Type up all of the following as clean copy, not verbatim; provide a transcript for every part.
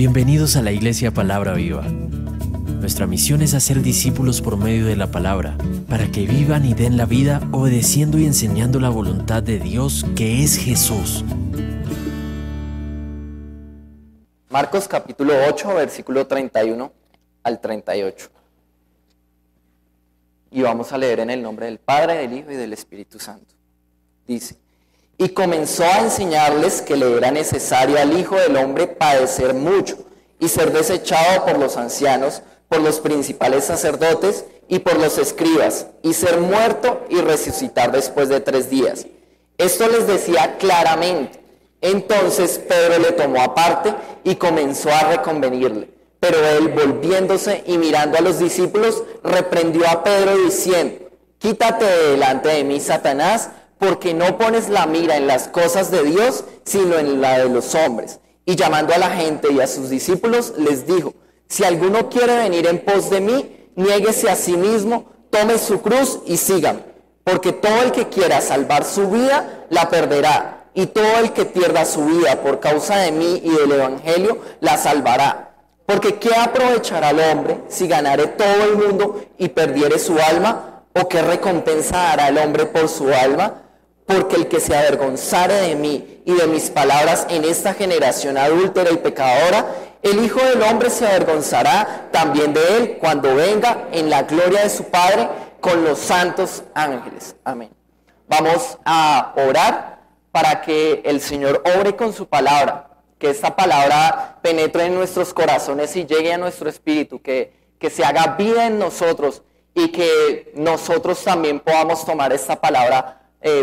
Bienvenidos a la Iglesia Palabra Viva. Nuestra misión es hacer discípulos por medio de la palabra, para que vivan y den la vida obedeciendo y enseñando la voluntad de Dios, que es Jesús. Marcos capítulo 8, versículo 31 al 38. Y vamos a leer en el nombre del Padre, del Hijo y del Espíritu Santo. Dice: y comenzó a enseñarles que le era necesario al Hijo del Hombre padecer mucho y ser desechado por los ancianos, por los principales sacerdotes y por los escribas, y ser muerto y resucitar después de 3 días. Esto les decía claramente. Entonces Pedro le tomó aparte y comenzó a reconvenirle. Pero él, volviéndose y mirando a los discípulos, reprendió a Pedro diciendo: quítate de delante de mí, Satanás, porque no pones la mira en las cosas de Dios, sino en la de los hombres. Y llamando a la gente y a sus discípulos, les dijo: si alguno quiere venir en pos de mí, niéguese a sí mismo, tome su cruz y sígame. Porque todo el que quiera salvar su vida, la perderá. Y todo el que pierda su vida por causa de mí y del evangelio, la salvará. Porque ¿qué aprovechará al hombre si ganare todo el mundo y perdiere su alma? ¿O qué recompensa dará el hombre por su alma? Porque el que se avergonzare de mí y de mis palabras en esta generación adúltera y pecadora, el Hijo del Hombre se avergonzará también de él cuando venga en la gloria de su Padre con los santos ángeles. Amén. Vamos a orar para que el Señor obre con su palabra, que esta palabra penetre en nuestros corazones y llegue a nuestro espíritu, que se haga vida en nosotros y que nosotros también podamos tomar esta palabra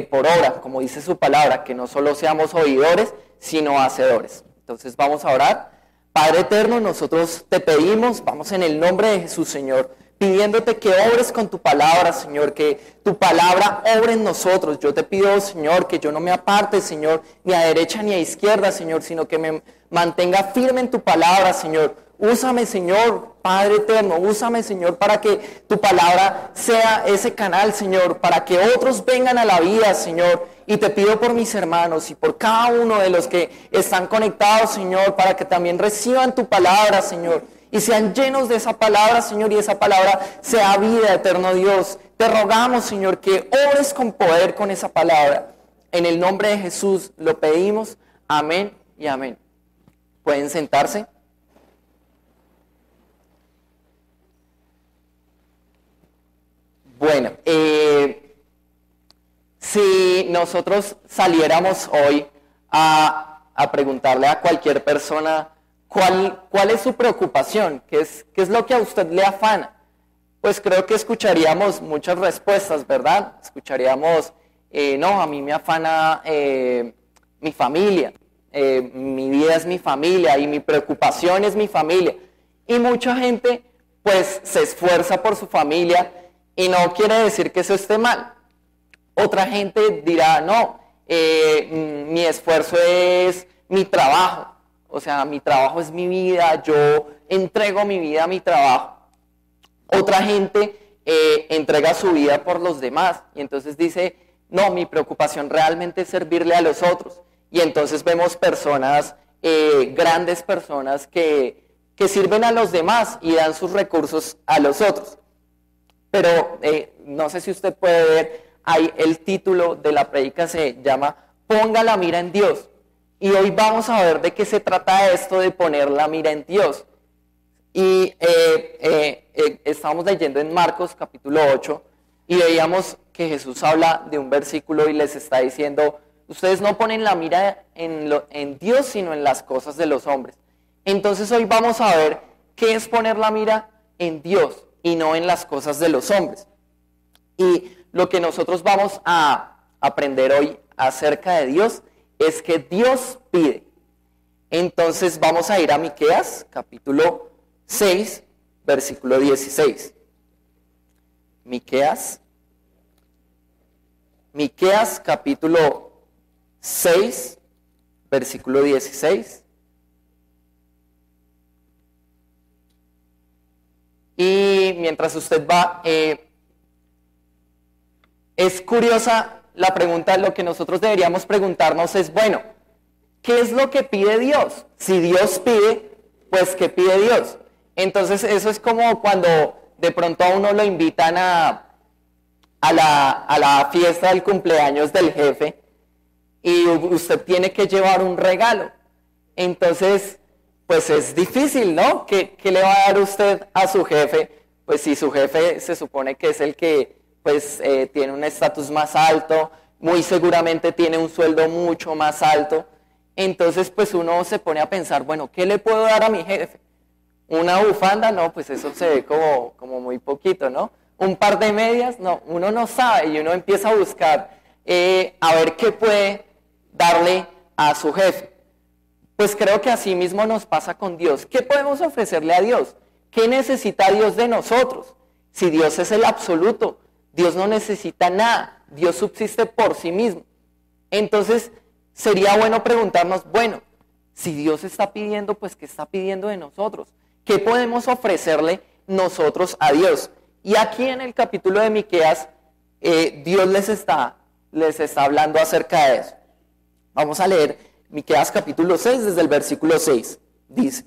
por obra, como dice su palabra, que no solo seamos oidores, sino hacedores. Entonces vamos a orar. Padre eterno, nosotros te pedimos, vamos en el nombre de Jesús, Señor, pidiéndote que obres con tu palabra, Señor, que tu palabra obre en nosotros. Yo te pido, Señor, que yo no me aparte, Señor, ni a derecha ni a izquierda, Señor, sino que me mantenga firme en tu palabra, Señor. Úsame, Señor, Padre eterno, úsame, Señor, para que tu palabra sea ese canal, Señor, para que otros vengan a la vida, Señor. Y te pido por mis hermanos y por cada uno de los que están conectados, Señor, para que también reciban tu palabra, Señor, y sean llenos de esa palabra, Señor, y esa palabra sea vida, eterno Dios. Te rogamos, Señor, que obres con poder con esa palabra. En el nombre de Jesús lo pedimos. Amén y amén. ¿Pueden sentarse? Bueno, si nosotros saliéramos hoy a preguntarle a cualquier persona cuál es su preocupación, qué es lo que a usted le afana, pues creo que escucharíamos muchas respuestas, ¿verdad? Escucharíamos, no, a mí me afana mi familia, mi vida es mi familia y mi preocupación es mi familia. Y mucha gente pues se esfuerza por su familia. Y no quiere decir que eso esté mal. Otra gente dirá, no, mi esfuerzo es mi trabajo. O sea, mi trabajo es mi vida, yo entrego mi vida a mi trabajo. Otra gente entrega su vida por los demás. Y entonces dice, no, mi preocupación realmente es servirle a los otros. Y entonces vemos personas, grandes personas que sirven a los demás y dan sus recursos a los otros. Pero no sé si usted puede ver, ahí el título de la prédica se llama Ponga la mira en Dios. Y hoy vamos a ver de qué se trata esto de poner la mira en Dios. Y estábamos leyendo en Marcos capítulo 8 y veíamos que Jesús habla de un versículo y les está diciendo, ustedes no ponen la mira en Dios, sino en las cosas de los hombres. Entonces hoy vamos a ver qué es poner la mira en Dios y no en las cosas de los hombres. Y lo que nosotros vamos a aprender hoy acerca de Dios es que Dios pide. Entonces vamos a ir a Miqueas, capítulo 6, versículo 16. Miqueas, capítulo 6, versículo 16. Y mientras usted va, es curiosa la pregunta. Lo que nosotros deberíamos preguntarnos es, bueno, ¿qué es lo que pide Dios? Si Dios pide, pues ¿qué pide Dios? Entonces eso es como cuando de pronto a uno lo invitan a la fiesta del cumpleaños del jefe y usted tiene que llevar un regalo. Entonces, pues es difícil, ¿no? ¿Qué le va a dar usted a su jefe? Pues si su jefe se supone que es el que pues tiene un estatus más alto, muy seguramente tiene un sueldo mucho más alto. Entonces, pues uno se pone a pensar, bueno, ¿qué le puedo dar a mi jefe? ¿Una bufanda? No, pues eso se ve como muy poquito, ¿no? ¿Un par de medias? No, uno no sabe y uno empieza a buscar a ver qué puede darle a su jefe. Pues creo que así mismo nos pasa con Dios. ¿Qué podemos ofrecerle a Dios? ¿Qué necesita Dios de nosotros? Si Dios es el absoluto, Dios no necesita nada, Dios subsiste por sí mismo. Entonces, sería bueno preguntarnos, bueno, si Dios está pidiendo, pues ¿qué está pidiendo de nosotros? ¿Qué podemos ofrecerle nosotros a Dios? Y aquí en el capítulo de Miqueas, Dios les está hablando acerca de eso. Vamos a leer Miqueas capítulo 6, desde el versículo 6. Dice,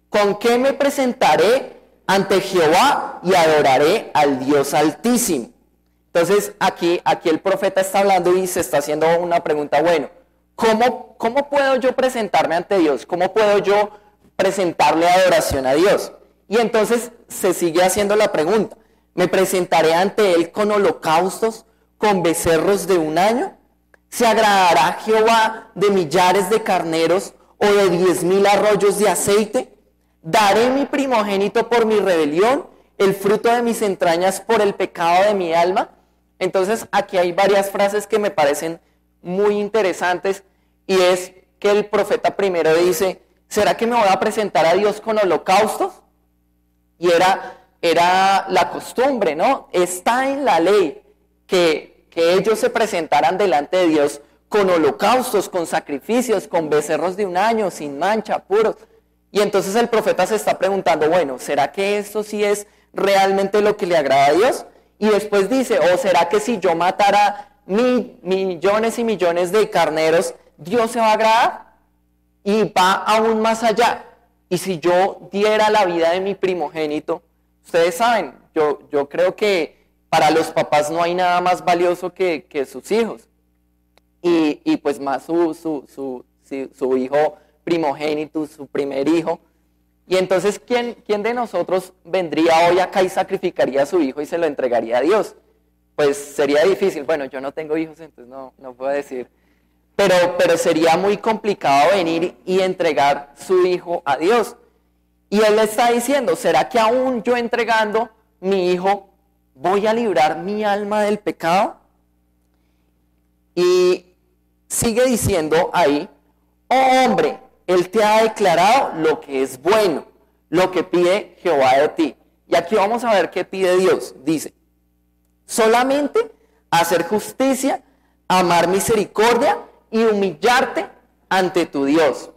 ¿con qué me presentaré ante Jehová y adoraré al Dios Altísimo? Entonces, aquí el profeta está hablando y se está haciendo una pregunta, bueno, ¿cómo puedo yo presentarme ante Dios? ¿Cómo puedo yo presentarle adoración a Dios? Y entonces se sigue haciendo la pregunta, ¿me presentaré ante Él con holocaustos, con becerros de un año? ¿Se agradará Jehová de millares de carneros o de 10,000 arroyos de aceite? ¿Daré mi primogénito por mi rebelión, el fruto de mis entrañas por el pecado de mi alma? Entonces aquí hay varias frases que me parecen muy interesantes y es que el profeta primero dice, ¿será que me voy a presentar a Dios con holocaustos? Y era la costumbre, ¿no? Está en la ley que ellos se presentaran delante de Dios con holocaustos, con sacrificios, con becerros de un año, sin mancha, puros. Y entonces el profeta se está preguntando, bueno, ¿será que esto sí es realmente lo que le agrada a Dios? Y después dice, ¿o será que si yo matara millones y millones de carneros, Dios se va a agradar? Y va aún más allá. Y si yo diera la vida de mi primogénito, ustedes saben, yo creo que para los papás no hay nada más valioso que sus hijos. Y pues más su hijo primogénito, su primer hijo. Y entonces, ¿quién de nosotros vendría hoy acá y sacrificaría a su hijo y se lo entregaría a Dios? Pues sería difícil. Bueno, yo no tengo hijos, entonces no puedo decir. Pero sería muy complicado venir y entregar su hijo a Dios. Y él le está diciendo, ¿será que aún yo entregando mi hijo voy a librar mi alma del pecado? Y sigue diciendo ahí, oh hombre, Él te ha declarado lo que es bueno, lo que pide Jehová de ti. Y aquí vamos a ver qué pide Dios. Dice, solamente hacer justicia, amar misericordia y humillarte ante tu Dios.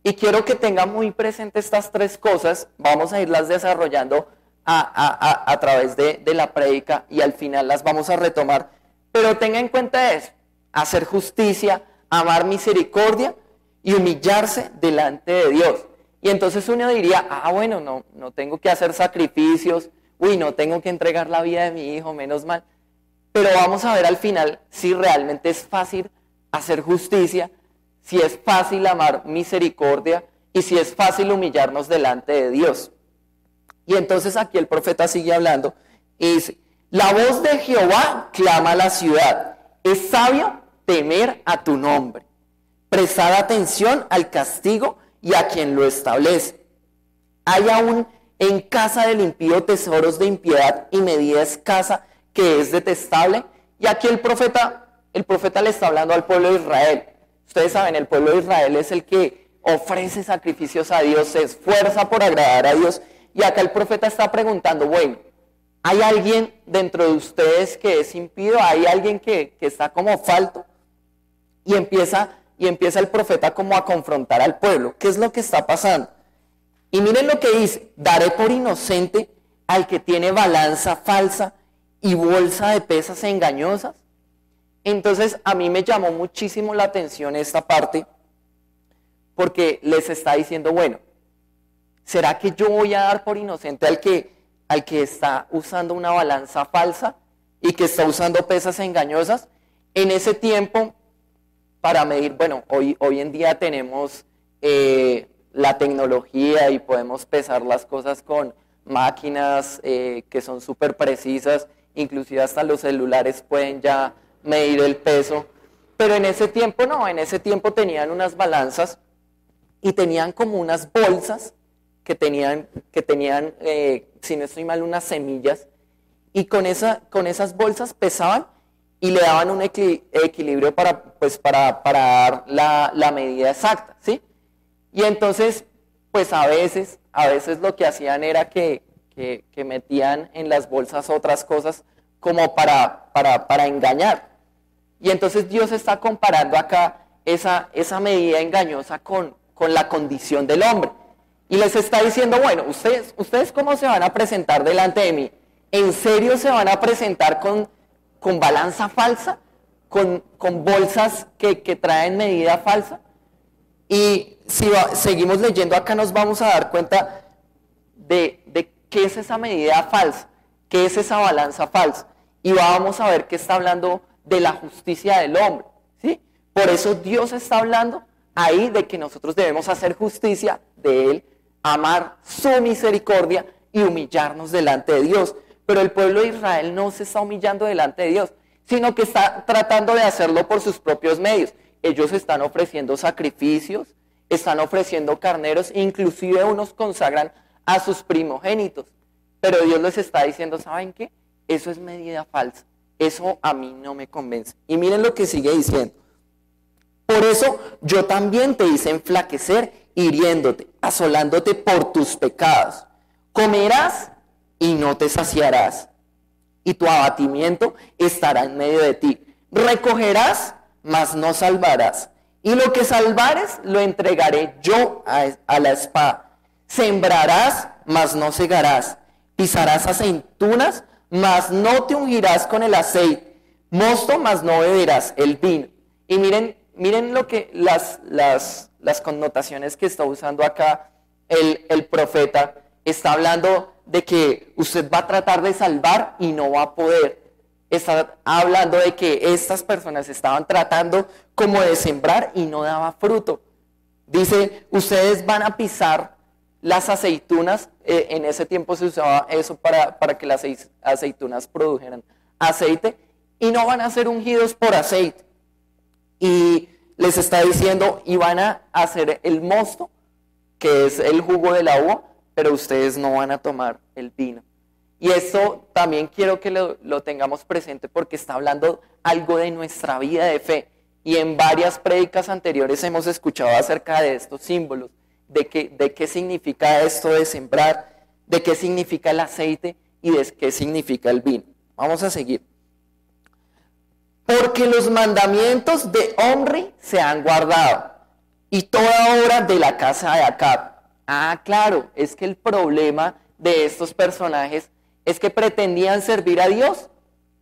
Y quiero que tenga muy presente estas tres cosas. Vamos a irlas desarrollando a través de la prédica y al final las vamos a retomar. Pero tenga en cuenta eso, hacer justicia, amar misericordia y humillarse delante de Dios. Y entonces uno diría, bueno, no tengo que hacer sacrificios, no tengo que entregar la vida de mi hijo, menos mal. Pero vamos a ver al final si realmente es fácil hacer justicia, si es fácil amar misericordia y si es fácil humillarnos delante de Dios. Y entonces aquí el profeta sigue hablando y dice, la voz de Jehová clama a la ciudad, es sabio temer a tu nombre, prestad atención al castigo y a quien lo establece. Hay aún en casa del impío tesoros de impiedad y medida escasa que es detestable. Y aquí el profeta le está hablando al pueblo de Israel. Ustedes saben, el pueblo de Israel es el que ofrece sacrificios a Dios, se esfuerza por agradar a Dios. Y acá el profeta está preguntando, bueno, ¿hay alguien dentro de ustedes que es impío? ¿Hay alguien que está como falto? Y empieza el profeta como a confrontar al pueblo. ¿Qué es lo que está pasando? Y miren lo que dice, daré por inocente al que tiene balanza falsa y bolsa de pesas engañosas. Entonces a mí me llamó muchísimo la atención esta parte porque les está diciendo, bueno, ¿Será que yo voy a dar por inocente al que está usando una balanza falsa y que está usando pesas engañosas? En ese tiempo, para medir, bueno, hoy en día tenemos la tecnología y podemos pesar las cosas con máquinas que son súper precisas, inclusive hasta los celulares pueden ya medir el peso, pero en ese tiempo no, en ese tiempo tenían unas balanzas y tenían como unas bolsas que tenían si no estoy mal, unas semillas, y con esas bolsas pesaban y le daban un equilibrio para dar la medida exacta, ¿sí? Y entonces, pues a veces lo que hacían era que metían en las bolsas otras cosas como para engañar. Y entonces Dios está comparando acá esa medida engañosa con la condición del hombre. Y les está diciendo, bueno, ¿ustedes cómo se van a presentar delante de mí? ¿En serio se van a presentar con balanza falsa? ¿Con bolsas que traen medida falsa? Y si seguimos leyendo acá nos vamos a dar cuenta de qué es esa medida falsa, qué es esa balanza falsa. Y vamos a ver que está hablando de la justicia del hombre, ¿sí? Por eso Dios está hablando ahí de que nosotros debemos hacer justicia de Él, amar su misericordia y humillarnos delante de Dios. Pero el pueblo de Israel no se está humillando delante de Dios, sino que está tratando de hacerlo por sus propios medios. Ellos están ofreciendo sacrificios, están ofreciendo carneros, inclusive unos consagran a sus primogénitos. Pero Dios les está diciendo, ¿saben qué? Eso es medida falsa. Eso a mí no me convence. Y miren lo que sigue diciendo. Por eso yo también te hice enflaquecer, hiriéndote, asolándote por tus pecados. Comerás y no te saciarás, y tu abatimiento estará en medio de ti. Recogerás, mas no salvarás, y lo que salvares lo entregaré yo a la espada. Sembrarás, mas no segarás, pisarás aceitunas, mas no te ungirás con el aceite, mosto, mas no beberás el vino. Y miren lo que las connotaciones que está usando acá el profeta. Está hablando de que usted va a tratar de salvar y no va a poder. Está hablando de que estas personas estaban tratando como de sembrar y no daba fruto. Dice, ustedes van a pisar las aceitunas. En ese tiempo se usaba eso para que las aceitunas produjeran aceite, y no van a ser ungidos por aceite. Y les está diciendo, y van a hacer el mosto, que es el jugo de la uva, pero ustedes no van a tomar el vino. Y esto también quiero que lo tengamos presente, porque está hablando algo de nuestra vida de fe. Y en varias prédicas anteriores hemos escuchado acerca de estos símbolos, de qué significa esto de sembrar, de qué significa el aceite y de qué significa el vino. Vamos a seguir. Porque los mandamientos de Omri se han guardado, y toda obra de la casa de Acab. Ah, claro, es que el problema de estos personajes es que pretendían servir a Dios,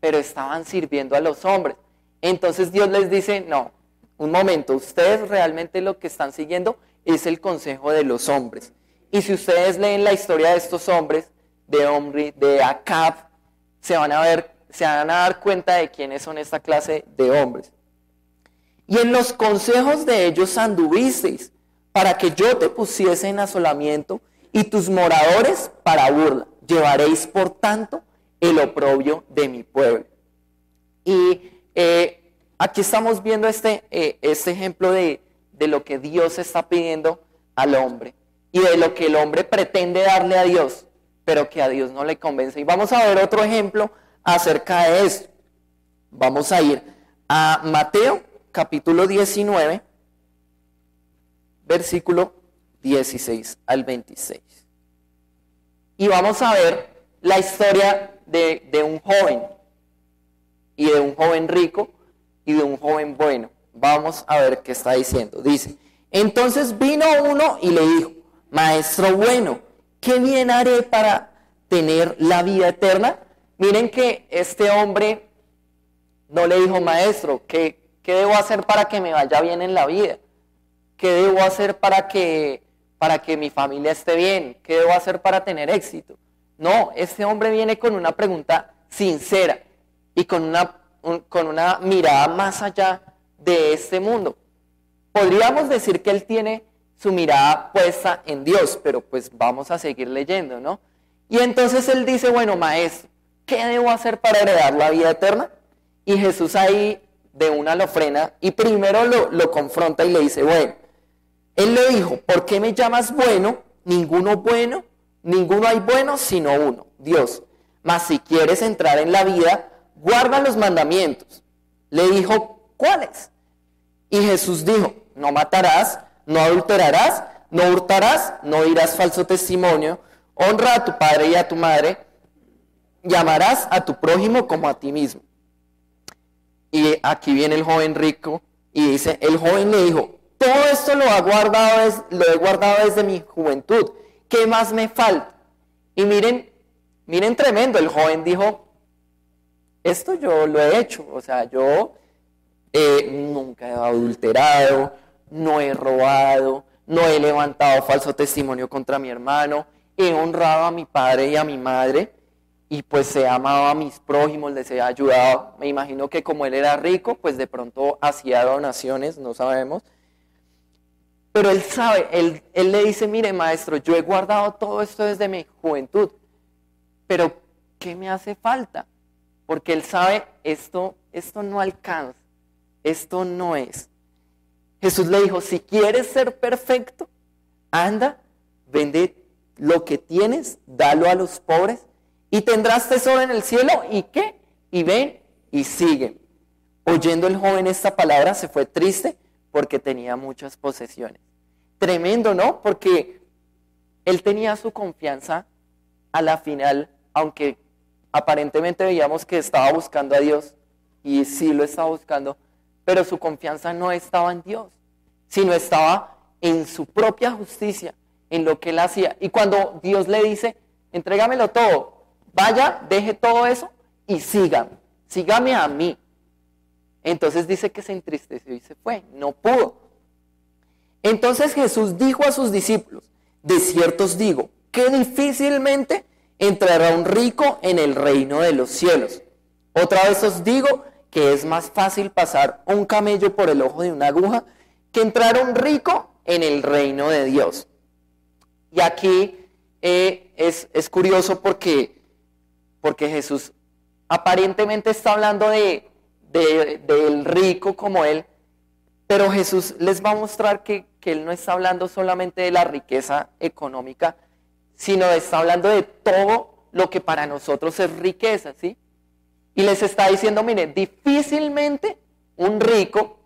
pero estaban sirviendo a los hombres. Entonces Dios les dice, no, un momento, ustedes realmente lo que están siguiendo es el consejo de los hombres. Y si ustedes leen la historia de estos hombres, de Omri, de Acab, se van a dar cuenta de quiénes son esta clase de hombres. Y en los consejos de ellos anduvisteis, para que yo te pusiese en asolamiento, y tus moradores para burla. Llevaréis, por tanto, el oprobio de mi pueblo. Y aquí estamos viendo este ejemplo de lo que Dios está pidiendo al hombre, y de lo que el hombre pretende darle a Dios, pero que a Dios no le convence. Y vamos a ver otro ejemplo acerca de esto. Vamos a ir a Mateo, capítulo 19, versículo 16 al 26. Y vamos a ver la historia de un joven, y de un joven rico, y de un joven bueno. Vamos a ver qué está diciendo. Dice, entonces vino uno y le dijo, maestro bueno, ¿qué bien haré para tener la vida eterna? Miren que este hombre no le dijo, maestro, ¿qué debo hacer para que me vaya bien en la vida? ¿Qué debo hacer para que para que mi familia esté bien? ¿Qué debo hacer para tener éxito? No, este hombre viene con una pregunta sincera y con una mirada más allá de este mundo. Podríamos decir que él tiene su mirada puesta en Dios, pero pues vamos a seguir leyendo, ¿no? Y entonces él dice, bueno, maestro, ¿qué debo hacer para heredar la vida eterna? Y Jesús ahí de una lo frena y primero lo confronta y le dice, bueno, él le dijo, ¿por qué me llamas bueno? Ninguno hay bueno sino uno, Dios. Mas si quieres entrar en la vida, guarda los mandamientos. Le dijo, ¿cuáles? Y Jesús dijo, no matarás, no adulterarás, no hurtarás, no dirás falso testimonio, honra a tu padre y a tu madre, y amarás a tu prójimo como a ti mismo. Y aquí viene el joven rico y dice, el joven le dijo, todo esto lo he guardado desde mi juventud, ¿qué más me falta? Y miren tremendo, el joven dijo, esto yo lo he hecho, o sea, yo nunca he adulterado, no he robado, no he levantado falso testimonio contra mi hermano, he honrado a mi padre y a mi madre, y pues he amado a mis prójimos, les he ayudado. Me imagino que como él era rico, pues de pronto hacía donaciones, no sabemos. Pero él sabe, él le dice, mire maestro, yo he guardado todo esto desde mi juventud, pero ¿qué me hace falta? Porque él sabe, esto no alcanza, esto no es. Jesús le dijo, si quieres ser perfecto, anda, vende lo que tienes, dalo a los pobres y tendrás tesoro en el cielo. ¿Y qué? Y ven y sigue. Oyendo el joven esta palabra se fue triste porque tenía muchas posesiones. Tremendo, ¿no? Porque él tenía su confianza a la final, aunque aparentemente veíamos que estaba buscando a Dios, y sí lo estaba buscando, pero su confianza no estaba en Dios, sino estaba en su propia justicia, en lo que él hacía. Y cuando Dios le dice, entrégamelo todo, vaya, deje todo eso y sígame a mí. Entonces dice que se entristeció y se fue, no pudo. Entonces Jesús dijo a sus discípulos, de cierto os digo, que difícilmente entrará un rico en el reino de los cielos. Otra vez os digo que es más fácil pasar un camello por el ojo de una aguja que entrar un rico en el reino de Dios. Y aquí es curioso porque Jesús aparentemente está hablando del rico como él, pero Jesús les va a mostrar que él no está hablando solamente de la riqueza económica, sino está hablando de todo lo que para nosotros es riqueza, ¿sí? Y les está diciendo, miren, difícilmente un rico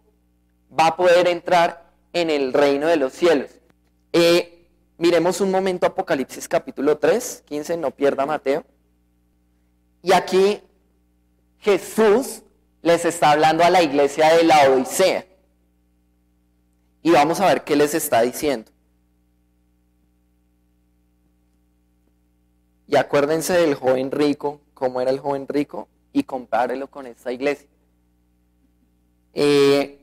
va a poder entrar en el reino de los cielos. Miremos un momento Apocalipsis capítulo 3, 15, no pierda Mateo. Y aquí Jesús les está hablando a la iglesia de la Odisea. Y vamos a ver qué les está diciendo. Y acuérdense del joven rico, cómo era el joven rico, y compárelo con esta iglesia.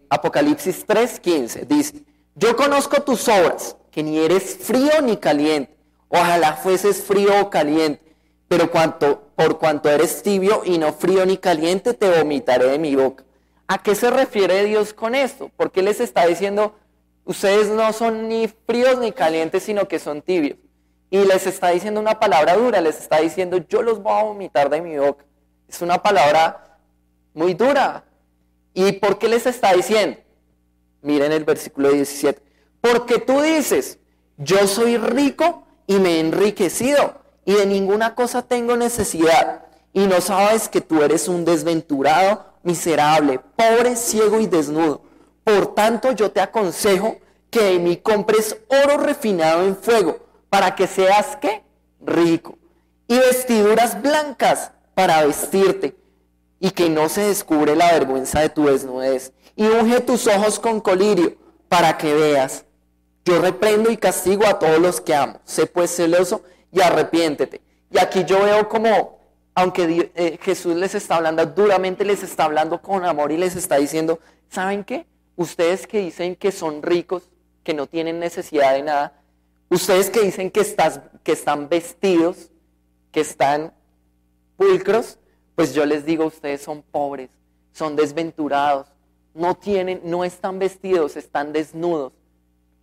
Apocalipsis 3:15 dice, yo conozco tus obras, que ni eres frío ni caliente. Ojalá fueses frío o caliente, pero por cuanto eres tibio y no frío ni caliente, te vomitaré de mi boca. ¿A qué se refiere Dios con esto? Porque les está diciendo, ustedes no son ni fríos ni calientes, sino que son tibios. Y les está diciendo una palabra dura, les está diciendo, yo los voy a vomitar de mi boca. Es una palabra muy dura. ¿Y por qué les está diciendo? Miren el versículo 17. Porque tú dices, yo soy rico y me he enriquecido, y de ninguna cosa tengo necesidad, y no sabes que tú eres un desventurado, miserable, pobre, ciego y desnudo. Por tanto, yo te aconsejo que de mí compres oro refinado en fuego, para que seas, ¿qué? Rico. Y vestiduras blancas para vestirte, y que no se descubre la vergüenza de tu desnudez. Y unge tus ojos con colirio, para que veas. Yo reprendo y castigo a todos los que amo. Sé pues celoso y arrepiéntete. Y aquí yo veo como, aunque Jesús les está hablando duramente, les está hablando con amor y les está diciendo, ¿saben qué? Ustedes que dicen que son ricos, que no tienen necesidad de nada, Ustedes que dicen que están vestidos, que están pulcros, pues yo les digo, ustedes son pobres, son desventurados, no están vestidos, están desnudos.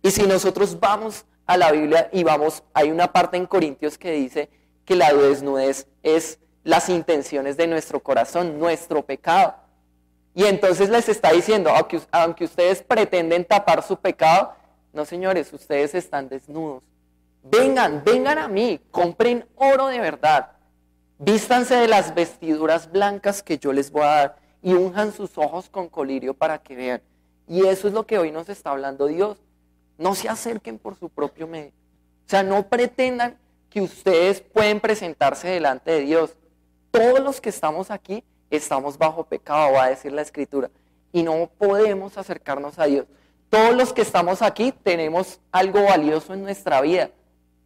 Y si nosotros vamos a la Biblia y hay una parte en Corintios que dice que la desnudez es las intenciones de nuestro corazón, nuestro pecado. Y entonces les está diciendo, aunque ustedes pretenden tapar su pecado, no, señores, ustedes están desnudos. Vengan a mí, compren oro de verdad. Vístanse de las vestiduras blancas que yo les voy a dar y unjan sus ojos con colirio para que vean. Y eso es lo que hoy nos está hablando Dios. No se acerquen por su propio medio. O sea, no pretendan que ustedes pueden presentarse delante de Dios. Todos los que estamos aquí estamos bajo pecado, va a decir la Escritura, y no podemos acercarnos a Dios. Todos los que estamos aquí tenemos algo valioso en nuestra vida,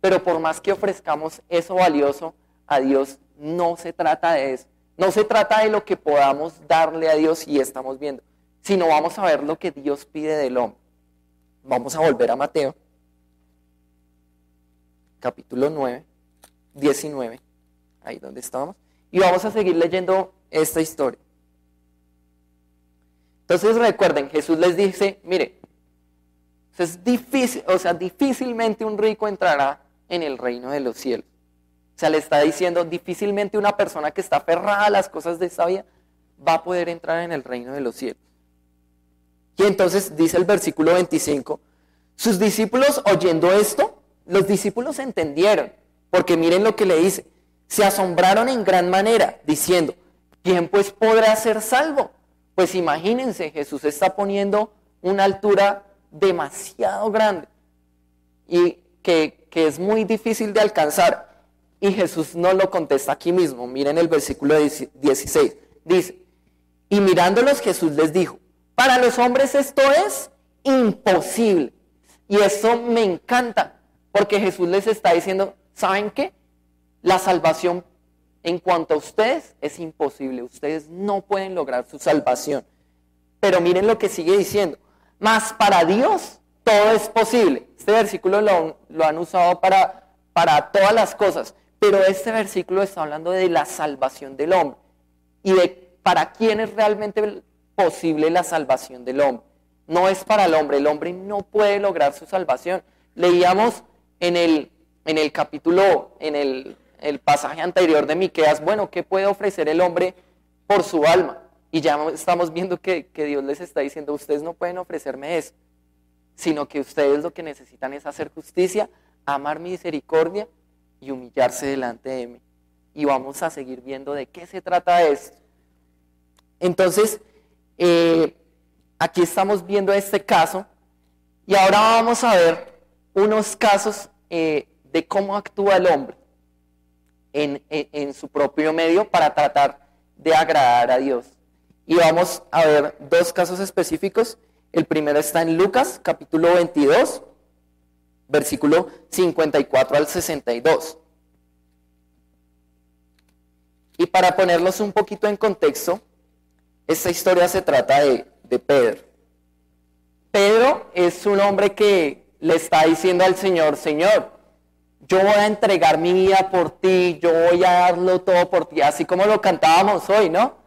pero por más que ofrezcamos eso valioso a Dios, no se trata de eso. No se trata de lo que podamos darle a Dios y estamos viendo, sino vamos a ver lo que Dios pide del hombre. Vamos a volver a Mateo, capítulo 9, 19, ahí donde estábamos, y vamos a seguir leyendo esta historia. Entonces recuerden, Jesús les dice, mire, es difícil, difícilmente un rico entrará en el reino de los cielos. O sea, le está diciendo, difícilmente una persona que está aferrada a las cosas de esta vida va a poder entrar en el reino de los cielos. Y entonces dice el versículo 25, sus discípulos oyendo esto, los discípulos entendieron, porque miren lo que le dice, se asombraron en gran manera, diciendo, ¿quién pues podrá ser salvo? Pues imagínense, Jesús está poniendo una altura demasiado grande y que es muy difícil de alcanzar. Y Jesús no lo contesta aquí mismo. Miren el versículo 16. Dice, y mirándolos Jesús les dijo, para los hombres esto es imposible. Y eso me encanta, porque Jesús les está diciendo, ¿saben qué? La salvación en cuanto a ustedes es imposible. Ustedes no pueden lograr su salvación. Pero miren lo que sigue diciendo. Mas para Dios todo es posible. Este versículo lo han usado para todas las cosas. Pero este versículo está hablando de la salvación del hombre. Y de para quién es realmente posible la salvación del hombre. No es para el hombre no puede lograr su salvación. Leíamos en el capítulo, en el pasaje anterior de Miqueas, bueno, ¿qué puede ofrecer el hombre por su alma? Y ya estamos viendo que Dios les está diciendo, ustedes no pueden ofrecerme eso, sino que ustedes lo que necesitan es hacer justicia, amar misericordia y humillarse delante de mí. Y vamos a seguir viendo de qué se trata esto. Entonces, aquí estamos viendo este caso y ahora vamos a ver unos casos de cómo actúa el hombre en su propio medio para tratar de agradar a Dios. Y vamos a ver dos casos específicos. El primero está en Lucas, capítulo 22, versículo 54 al 62. Y para ponerlos un poquito en contexto, esta historia se trata de Pedro. Pedro es un hombre que le está diciendo al Señor, Señor, yo voy a entregar mi vida por ti, yo voy a darlo todo por ti, así como lo cantábamos hoy, ¿no?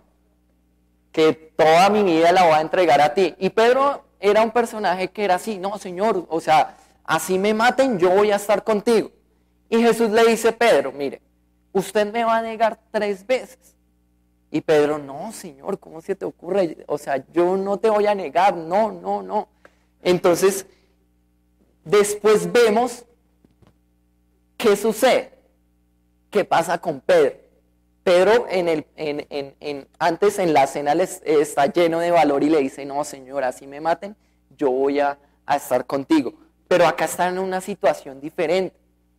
Que toda mi vida la voy a entregar a ti. Y Pedro era un personaje que era así, no, Señor, o sea, así me maten, yo voy a estar contigo. Y Jesús le dice, Pedro, mire, usted me va a negar 3 veces. Y Pedro, no, Señor, ¿cómo se te ocurre? O sea, yo no te voy a negar, no. Entonces, después vemos qué sucede, qué pasa con Pedro. Pedro antes en la cena está lleno de valor y le dice, no, Señor, así me maten, yo voy a estar contigo. Pero acá está en una situación diferente.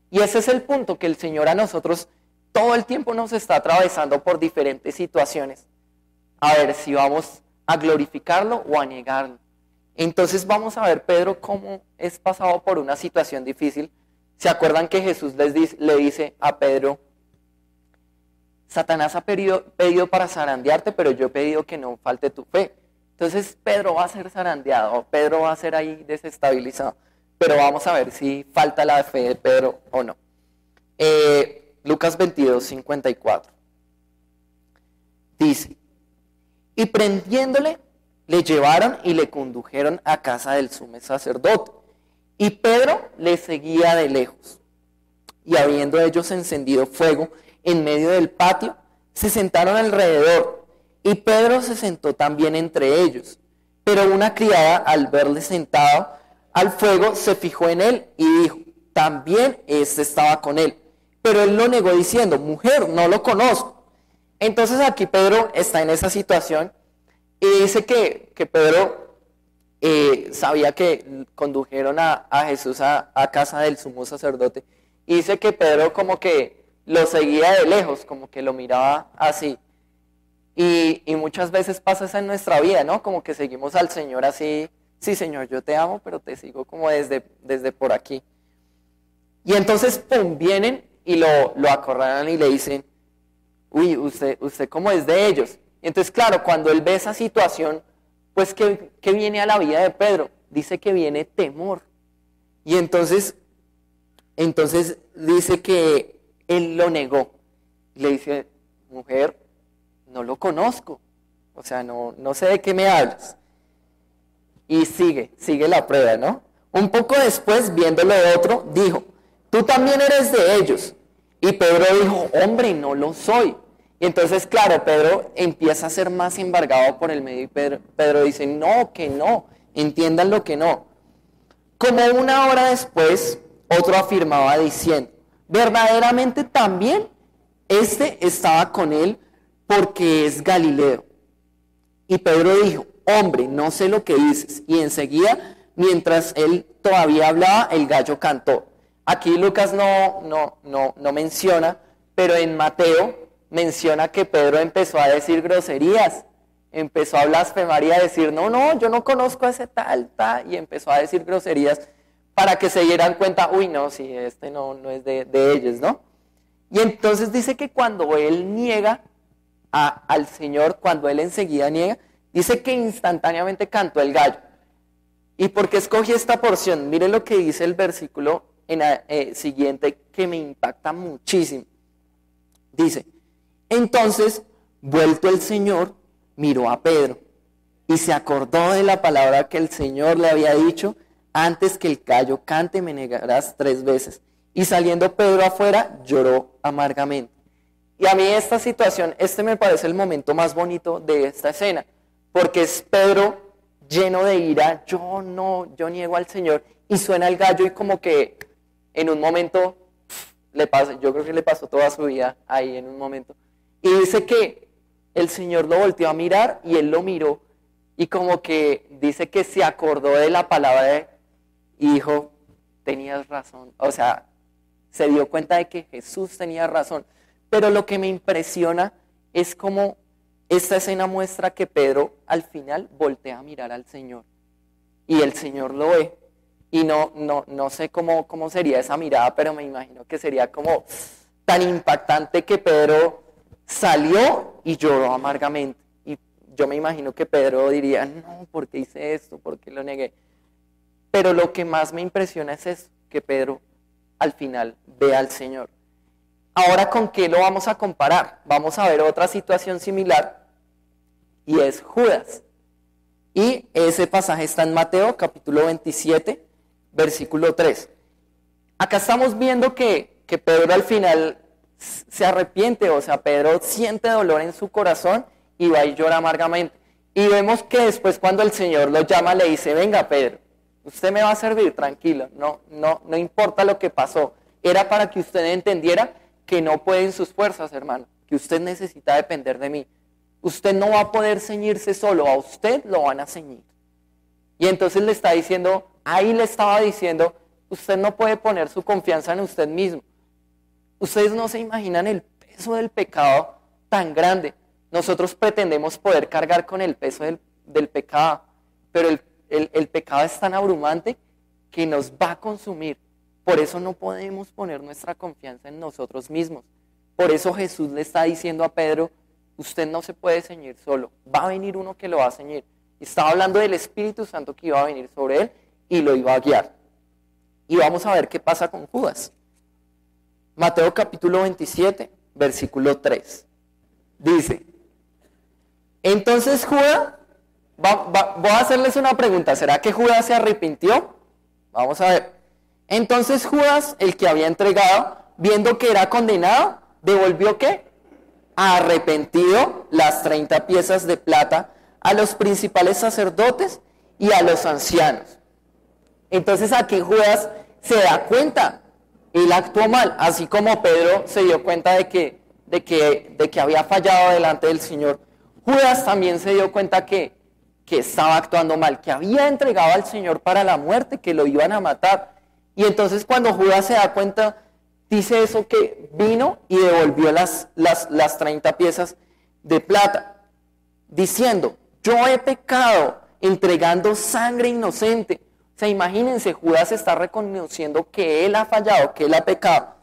Y ese es el punto, que el Señor a nosotros todo el tiempo nos está atravesando por diferentes situaciones. A ver si vamos a glorificarlo o a negarlo. Entonces vamos a ver Pedro cómo es pasado por una situación difícil. ¿Se acuerdan que Jesús le dice a Pedro, Satanás ha pedido para zarandearte, pero yo he pedido que no falte tu fe? Entonces Pedro va a ser zarandeado, Pedro va a ser ahí desestabilizado. pero vamos a ver si falta la fe de Pedro o no. Lucas 22, 54. Dice, y prendiéndole, le llevaron y le condujeron a casa del sumo sacerdote. Y Pedro le seguía de lejos. Y habiendo ellos encendido fuego en medio del patio, se sentaron alrededor. Y Pedro se sentó también entre ellos. Pero una criada, al verle sentado al fuego, se fijó en él y dijo, también éste estaba con él. Pero él lo negó diciendo, mujer, no lo conozco. Entonces aquí Pedro está en esa situación y dice que Pedro sabía que condujeron a Jesús a casa del sumo sacerdote. Y dice que Pedro como que lo seguía de lejos, como que lo miraba así. Y muchas veces pasa eso en nuestra vida, ¿no? Como que seguimos al Señor así, sí Señor, yo te amo, pero te sigo como desde por aquí. Y entonces, pum, vienen y lo acorralan y le dicen, uy, usted cómo es de ellos. Y entonces, claro, cuando él ve esa situación, pues, ¿qué viene a la vida de Pedro? Dice que viene temor. Y entonces dice que él lo negó. Le dice, mujer, no lo conozco. O sea, no sé de qué me hablas. Y sigue la prueba, ¿no? Un poco después, viéndolo de otro, dijo, tú también eres de ellos. Y Pedro dijo, hombre, no lo soy. Y entonces, claro, Pedro empieza a ser más embargado por el medio y Pedro dice, no, que no, entiendan lo que no. Como una hora después, otro afirmaba diciendo, verdaderamente también este estaba con él porque es Galileo. Y Pedro dijo, hombre, no sé lo que dices. Y enseguida, mientras él todavía hablaba, el gallo cantó. Aquí Lucas no menciona, pero en Mateo menciona que Pedro empezó a decir groserías, empezó a blasfemar y a decir, no, yo no conozco a ese tal, y empezó a decir groserías para que se dieran cuenta, uy, no, si este no es de ellos, ¿no? Y entonces dice que cuando él niega al Señor, cuando él enseguida niega, dice que instantáneamente cantó el gallo. ¿Y por qué escogí esta porción? Mire lo que dice el versículo siguiente que me impacta muchísimo. Dice, entonces, vuelto el Señor, miró a Pedro y se acordó de la palabra que el Señor le había dicho, antes que el gallo cante me negarás 3 veces. Y saliendo Pedro afuera, lloró amargamente. Y a mí esta situación, me parece el momento más bonito de esta escena, porque es Pedro lleno de ira, yo niego al Señor, y suena el gallo y como que en un momento le pasa, yo creo que le pasó toda su vida ahí en un momento. Y dice que el Señor lo volteó a mirar y él lo miró y como que dice que se acordó de la palabra y dijo, tenías razón, o sea, se dio cuenta de que Jesús tenía razón. Pero lo que me impresiona es cómo esta escena muestra que Pedro al final voltea a mirar al Señor. Y el Señor lo ve. Y no sé cómo sería esa mirada, pero me imagino que sería como tan impactante que Pedro salió y lloró amargamente. Y yo me imagino que Pedro diría, no, ¿por qué hice esto? ¿Por qué lo negué? Pero lo que más me impresiona es eso, que Pedro al final ve al Señor. Ahora, ¿con qué lo vamos a comparar? Vamos a ver otra situación similar y es Judas. Y ese pasaje está en Mateo capítulo 27, versículo 3. Acá estamos viendo que Pedro al final se arrepiente, o sea, Pedro siente dolor en su corazón y va y llora amargamente. Y vemos que después cuando el Señor lo llama le dice, venga Pedro, usted me va a servir, tranquilo, no importa lo que pasó. Era para que usted entendiera que no puede en sus fuerzas, hermano, que usted necesita depender de mí. Usted no va a poder ceñirse solo, a usted lo van a ceñir. Y entonces le está diciendo, ahí le estaba diciendo, usted no puede poner su confianza en usted mismo. Ustedes no se imaginan el peso del pecado tan grande. Nosotros pretendemos poder cargar con el peso del pecado, pero el pecado es tan abrumante que nos va a consumir. Por eso no podemos poner nuestra confianza en nosotros mismos. Por eso Jesús le está diciendo a Pedro, usted no se puede ceñir solo, va a venir uno que lo va a ceñir. Estaba hablando del Espíritu Santo que iba a venir sobre él y lo iba a guiar. Y vamos a ver qué pasa con Judas. Mateo capítulo 27, versículo 3. Dice, entonces Judas, voy a hacerles una pregunta, ¿será que Judas se arrepintió? Vamos a ver. Entonces Judas, el que había entregado, viendo que era condenado, devolvió ¿qué? Arrepentido las 30 piezas de plata a los principales sacerdotes y a los ancianos. Entonces aquí Judas se da cuenta, él actuó mal, así como Pedro se dio cuenta de que había fallado delante del Señor. Judas también se dio cuenta que estaba actuando mal, que había entregado al Señor para la muerte, que lo iban a matar. Y entonces cuando Judas se da cuenta, dice eso, que vino y devolvió las 30 piezas de plata, diciendo, yo he pecado entregando sangre inocente. O sea, imagínense, Judas está reconociendo que él ha fallado, que él ha pecado.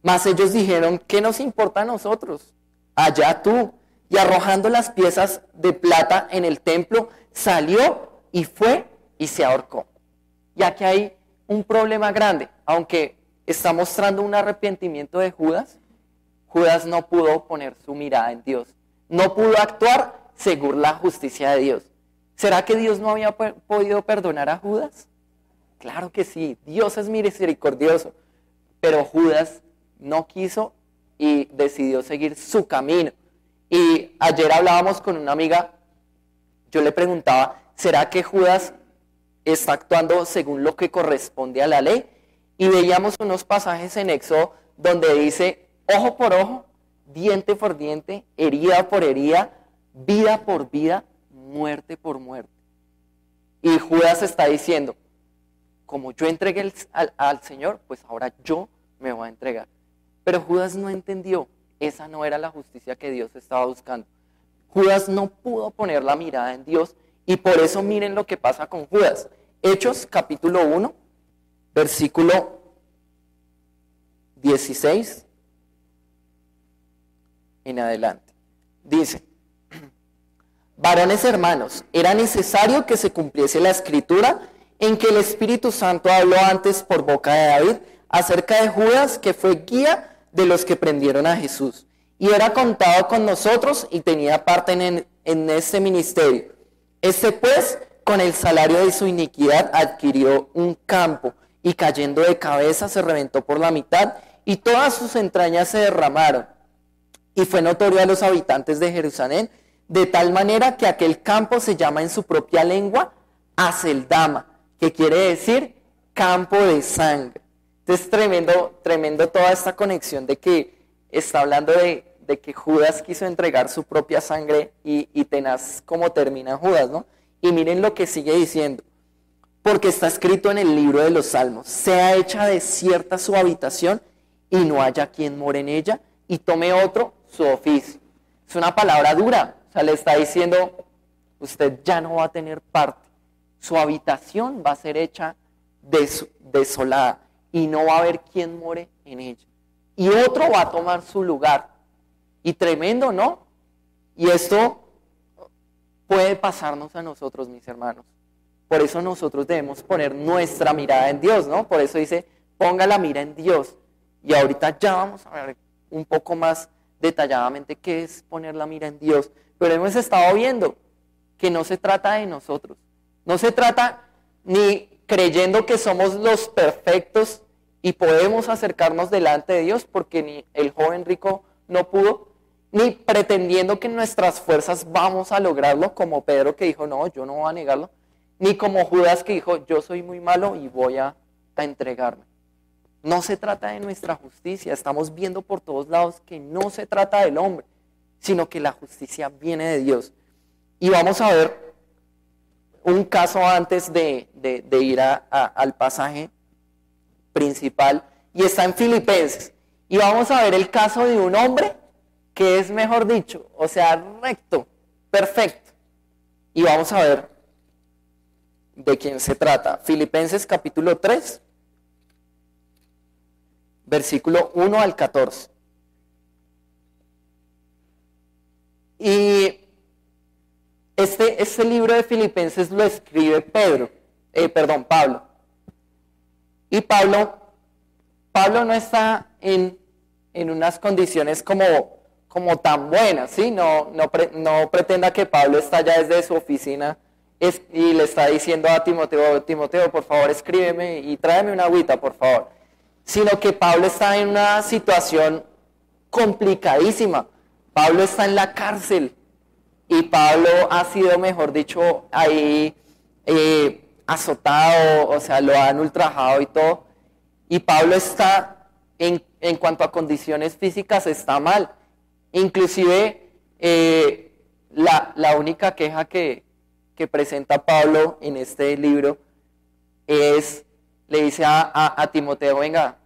Mas ellos dijeron, ¿qué nos importa a nosotros? Allá tú. Y arrojando las piezas de plata en el templo, salió y fue y se ahorcó. Y aquí hay un problema grande. Aunque está mostrando un arrepentimiento de Judas, Judas no pudo poner su mirada en Dios. No pudo actuar según la justicia de Dios. ¿Será que Dios no había podido perdonar a Judas? Claro que sí, Dios es misericordioso, pero Judas no quiso y decidió seguir su camino. Y ayer hablábamos con una amiga, yo le preguntaba, ¿será que Judas está actuando según lo que corresponde a la ley? Y veíamos unos pasajes en Éxodo donde dice, ojo por ojo, diente por diente, herida por herida, vida por vida, muerte por muerte. Y Judas está diciendo, como yo entregué al Señor, pues ahora yo me voy a entregar. Pero Judas no entendió, esa no era la justicia que Dios estaba buscando. Judas no pudo poner la mirada en Dios y por eso miren lo que pasa con Judas. Hechos capítulo 1, versículo 16 en adelante. Dice, varones hermanos, era necesario que se cumpliese la escritura en que el Espíritu Santo habló antes por boca de David acerca de Judas, que fue guía de los que prendieron a Jesús. Y era contado con nosotros y tenía parte en este ministerio. Este pues, con el salario de su iniquidad, adquirió un campo y cayendo de cabeza se reventó por la mitad y todas sus entrañas se derramaron. Y fue notorio a los habitantes de Jerusalén, de tal manera que aquel campo se llama en su propia lengua Aceldama, que quiere decir campo de sangre. Entonces tremendo toda esta conexión de que está hablando de que Judas quiso entregar su propia sangre y tenaz como termina Judas, ¿no? Y miren lo que sigue diciendo, porque está escrito en el libro de los Salmos, sea hecha desierta su habitación y no haya quien more en ella y tome otro su oficio. Es una palabra dura. O sea, le está diciendo, usted ya no va a tener parte. Su habitación va a ser hecha desolada y no va a haber quien more en ella. Y otro va a tomar su lugar. Y tremendo, ¿no? Y esto puede pasarnos a nosotros, mis hermanos. Por eso nosotros debemos poner nuestra mirada en Dios, ¿no? Por eso dice, ponga la mira en Dios. Y ahorita ya vamos a ver un poco más detalladamente qué es poner la mira en Dios. Pero hemos estado viendo que no se trata de nosotros. No se trata ni creyendo que somos los perfectos y podemos acercarnos delante de Dios, porque ni el joven rico no pudo, ni pretendiendo que en nuestras fuerzas vamos a lograrlo, como Pedro que dijo, no, yo no voy a negarlo, ni como Judas que dijo, yo soy muy malo y voy a entregarme. No se trata de nuestra justicia, estamos viendo por todos lados que no se trata del hombre, sino que la justicia viene de Dios. Y vamos a ver un caso antes de ir al pasaje principal, y está en Filipenses. Y vamos a ver el caso de un hombre que es, mejor dicho, o sea, recto, perfecto. Y vamos a ver de quién se trata. Filipenses capítulo 3, versículo 1 al 14. Y este libro de Filipenses lo escribe Pablo. Y Pablo no está en unas condiciones como tan buenas, ¿sí? No pretenda que Pablo está ya desde su oficina y le está diciendo a Timoteo, Timoteo, por favor escríbeme y tráeme una agüita, por favor. Sino que Pablo está en una situación complicadísima. Pablo está en la cárcel y Pablo ha sido, mejor dicho, ahí azotado, o sea, lo han ultrajado y todo. Y Pablo está, en cuanto a condiciones físicas, está mal. Inclusive, la única queja que presenta Pablo en este libro le dice a Timoteo, venga,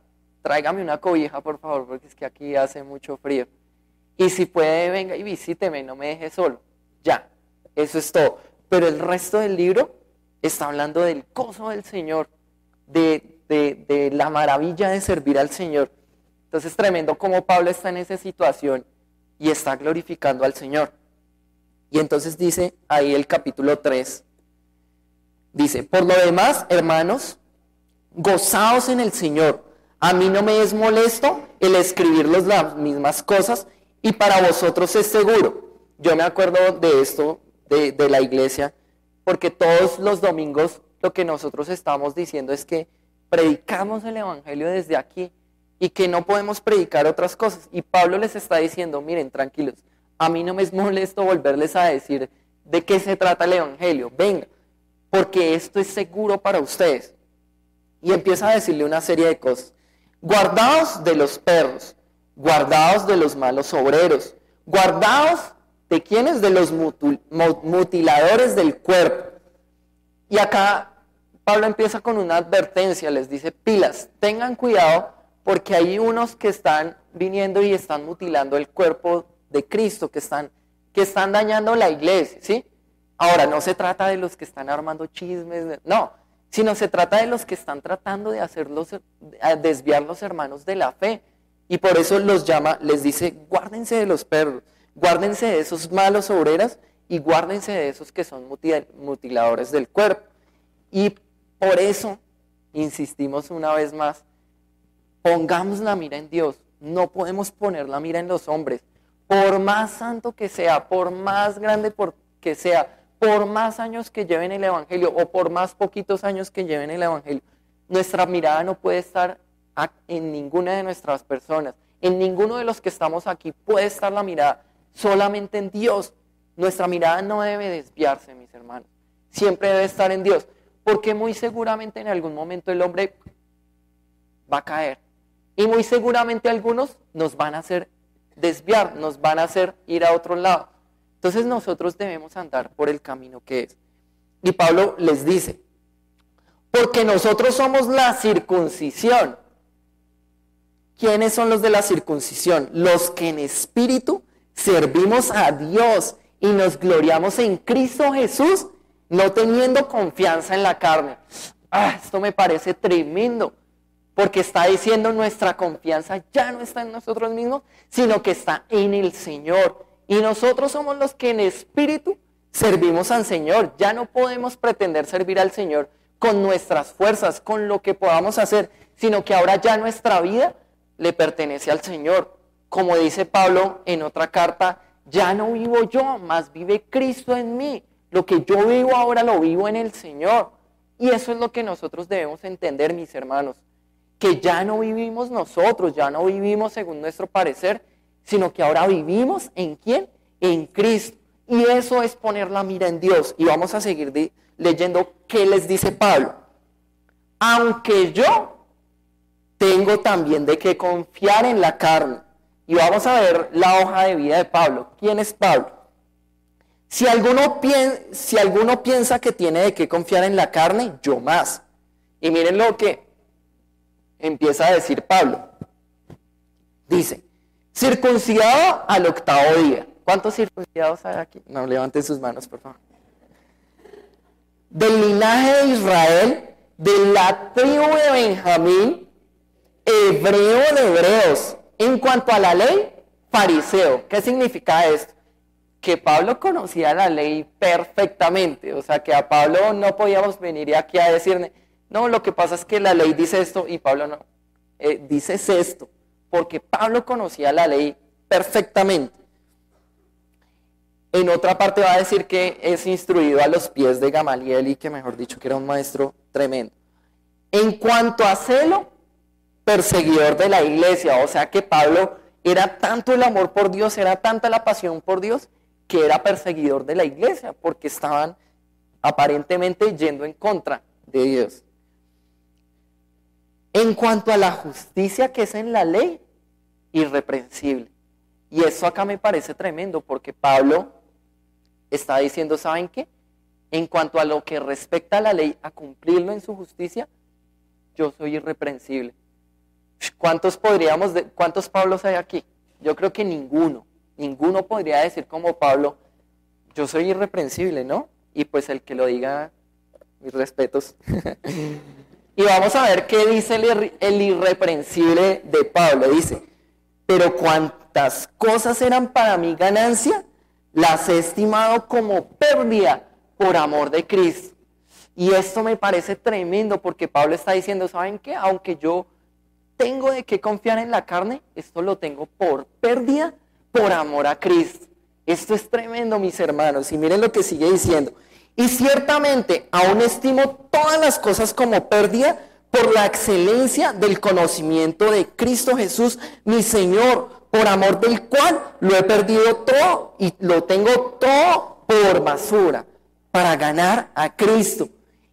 tráigame una cobija, por favor, porque es que aquí hace mucho frío. Y si puede, venga y visíteme, no me deje solo. Ya, eso es todo. Pero el resto del libro está hablando del gozo del Señor, de la maravilla de servir al Señor. Entonces, tremendo cómo Pablo está en esa situación y está glorificando al Señor. Y entonces dice ahí el capítulo 3, dice, por lo demás, hermanos, gozaos en el Señor. A mí no me es molesto el escribirlos las mismas cosas y para vosotros es seguro. Yo me acuerdo de esto, de la iglesia, porque todos los domingos lo que nosotros estamos diciendo es que predicamos el evangelio desde aquí y que no podemos predicar otras cosas. Y Pablo les está diciendo, miren, tranquilos, a mí no me es molesto volverles a decir de qué se trata el evangelio. Venga, porque esto es seguro para ustedes. Y empieza a decirle una serie de cosas. Guardaos de los perros, guardaos de los malos obreros, guardaos de quienes, de los mutiladores del cuerpo. Y acá Pablo empieza con una advertencia, les dice, pilas, tengan cuidado porque hay unos que están viniendo y están mutilando el cuerpo de Cristo, que están dañando la iglesia, ¿sí? Ahora, no se trata de los que están armando chismes, no, sino se trata de los que están tratando de desviar los hermanos de la fe. Y por eso los llama, les dice, guárdense de los perros, guárdense de esos malos obreros y guárdense de esos que son mutiladores del cuerpo. Y por eso, insistimos una vez más, pongamos la mira en Dios, no podemos poner la mira en los hombres. Por más santo que sea, por más grande que sea, por más años que lleven el evangelio o por más poquitos años que lleven el evangelio, nuestra mirada no puede estar en ninguna de nuestras personas, en ninguno de los que estamos aquí puede estar la mirada solamente en Dios. Nuestra mirada no debe desviarse, mis hermanos, siempre debe estar en Dios, porque muy seguramente en algún momento el hombre va a caer y muy seguramente algunos nos van a hacer desviar, nos van a hacer ir a otro lado. Entonces nosotros debemos andar por el camino que es. Y Pablo les dice, porque nosotros somos la circuncisión. ¿Quiénes son los de la circuncisión? Los que en espíritu servimos a Dios y nos gloriamos en Cristo Jesús, no teniendo confianza en la carne. Esto me parece tremendo. Porque está diciendo nuestra confianza ya no está en nosotros mismos, sino que está en el Señor. Y nosotros somos los que en espíritu servimos al Señor. Ya no podemos pretender servir al Señor con nuestras fuerzas, con lo que podamos hacer, sino que ahora ya nuestra vida le pertenece al Señor. Como dice Pablo en otra carta, ya no vivo yo, mas vive Cristo en mí. Lo que yo vivo ahora lo vivo en el Señor. Y eso es lo que nosotros debemos entender, mis hermanos. Que ya no vivimos nosotros, ya no vivimos según nuestro parecer, sino que ahora vivimos ¿en quién? En Cristo. Y eso es poner la mira en Dios. Y vamos a seguir leyendo qué les dice Pablo. Aunque yo tengo también de qué confiar en la carne. Y vamos a ver la hoja de vida de Pablo. ¿Quién es Pablo? Si alguno piensa que tiene de qué confiar en la carne, yo más. Y miren lo que empieza a decir Pablo. Dice, circuncidado al 8º día. ¿Cuántos circuncidados hay aquí? No, levanten sus manos, por favor. Del linaje de Israel, de la tribu de Benjamín, hebreo de hebreos. En cuanto a la ley, fariseo. ¿Qué significa esto? Que Pablo conocía la ley perfectamente. O sea, que a Pablo no podíamos venir aquí a decirle, No, lo que pasa es que la ley dice esto y Pablo no. Dices esto, porque Pablo conocía la ley perfectamente. En otra parte va a decir que es instruido a los pies de Gamaliel y que, mejor dicho, que era un maestro tremendo. En cuanto a celo, perseguidor de la iglesia, o sea que Pablo era tanto el amor por Dios, era tanta la pasión por Dios, que era perseguidor de la iglesia, porque estaban aparentemente yendo en contra de Dios. En cuanto a la justicia que es en la ley, irreprensible. Y eso acá me parece tremendo, porque Pablo está diciendo, ¿saben qué? En cuanto a lo que respecta a la ley, a cumplirlo en su justicia, yo soy irreprensible. ¿Cuántos Pablos hay aquí? Yo creo que ninguno podría decir como Pablo, yo soy irreprensible, ¿no? Y pues el que lo diga, mis respetos. Y vamos a ver qué dice el irreprensible de Pablo. Dice, pero cuantas cosas eran para mí ganancia, las he estimado como pérdida por amor de Cristo. Y esto me parece tremendo porque Pablo está diciendo, ¿saben qué? Aunque yo tengo de qué confiar en la carne, esto lo tengo por pérdida, por amor a Cristo. Esto es tremendo, mis hermanos, y miren lo que sigue diciendo. Y ciertamente aún estimo todas las cosas como pérdida por la excelencia del conocimiento de Cristo Jesús, mi Señor, por amor del cual lo he perdido todo y lo tengo todo por basura, para ganar a Cristo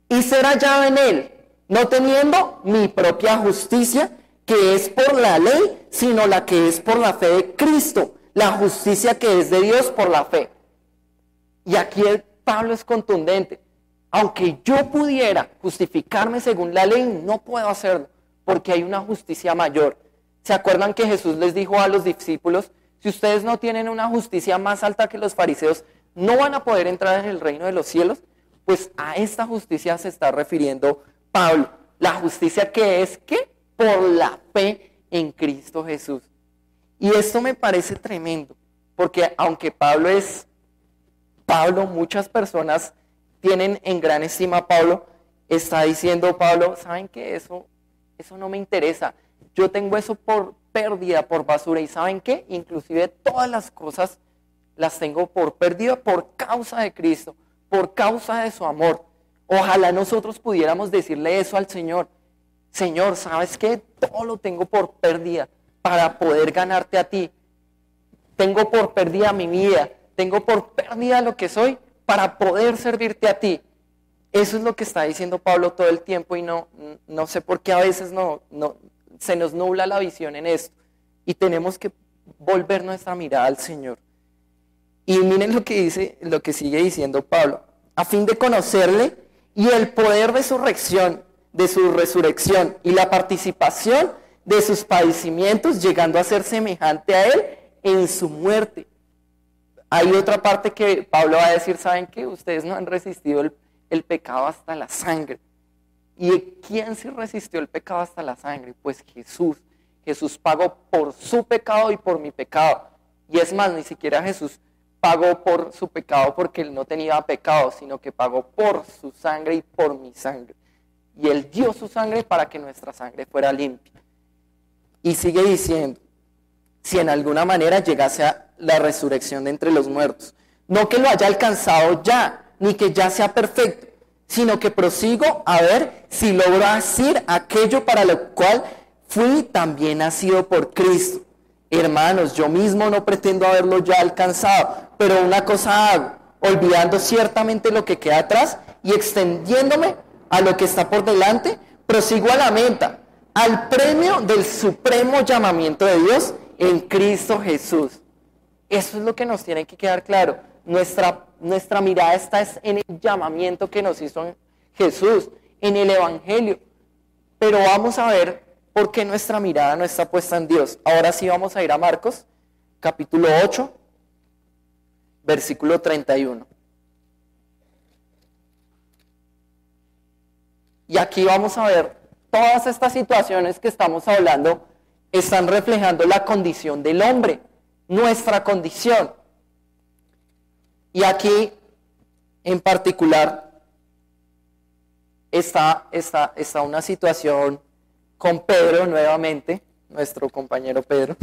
y ser hallado en Él, no teniendo mi propia justicia, que es por la ley, sino la que es por la fe de Cristo, la justicia que es de Dios por la fe. Y aquí Pablo es contundente. Aunque yo pudiera justificarme según la ley, no puedo hacerlo, porque hay una justicia mayor. ¿Se acuerdan que Jesús les dijo a los discípulos, si ustedes no tienen una justicia más alta que los fariseos, no van a poder entrar en el reino de los cielos? Pues a esta justicia se está refiriendo Pablo. La justicia que es, ¿qué? Por la fe en Cristo Jesús. Y esto me parece tremendo, porque aunque Pablo, muchas personas tienen en gran estima a Pablo, está diciendo Pablo, ¿saben qué? Eso no me interesa. Yo tengo eso por pérdida, por basura. ¿Y saben qué? Inclusive todas las cosas las tengo por pérdida por causa de Cristo, por causa de su amor. Ojalá nosotros pudiéramos decirle eso al Señor. Señor, ¿sabes qué? Todo lo tengo por pérdida para poder ganarte a ti. Tengo por pérdida mi vida, tengo por pérdida lo que soy para poder servirte a ti. Eso es lo que está diciendo Pablo todo el tiempo y no sé por qué a veces se nos nubla la visión en esto y tenemos que volver nuestra mirada al Señor. Y miren lo que sigue diciendo Pablo, a fin de conocerle y el poder de su resurrección y la participación de sus padecimientos, llegando a ser semejante a él en su muerte. Hay otra parte que Pablo va a decir, ¿saben qué? Ustedes no han resistido el pecado hasta la sangre. ¿Y quién sí resistió el pecado hasta la sangre? Pues Jesús. Jesús pagó por su pecado y por mi pecado. Y es más, ni siquiera Jesús pagó por su pecado porque él no tenía pecado, sino que pagó por su sangre y por mi sangre. Y él dio su sangre para que nuestra sangre fuera limpia. Y sigue diciendo, si en alguna manera llegase a la resurrección de entre los muertos, no que lo haya alcanzado ya, ni que ya sea perfecto, sino que prosigo a ver si logro hacer aquello para lo cual fui también nacido por Cristo. Hermanos, yo mismo no pretendo haberlo ya alcanzado, pero una cosa hago, olvidando ciertamente lo que queda atrás y extendiéndome a lo que está por delante, prosigo a la meta, al premio del supremo llamamiento de Dios en Cristo Jesús. Eso es lo que nos tiene que quedar claro. Nuestra mirada está en el llamamiento que nos hizo Jesús, en el Evangelio. Pero vamos a ver por qué nuestra mirada no está puesta en Dios. Ahora sí vamos a ir a Marcos, capítulo 8, versículo 31. Y aquí vamos a ver, todas estas situaciones que estamos hablando están reflejando la condición del hombre, nuestra condición. Y aquí, en particular, está una situación con Pedro nuevamente, nuestro compañero Pedro.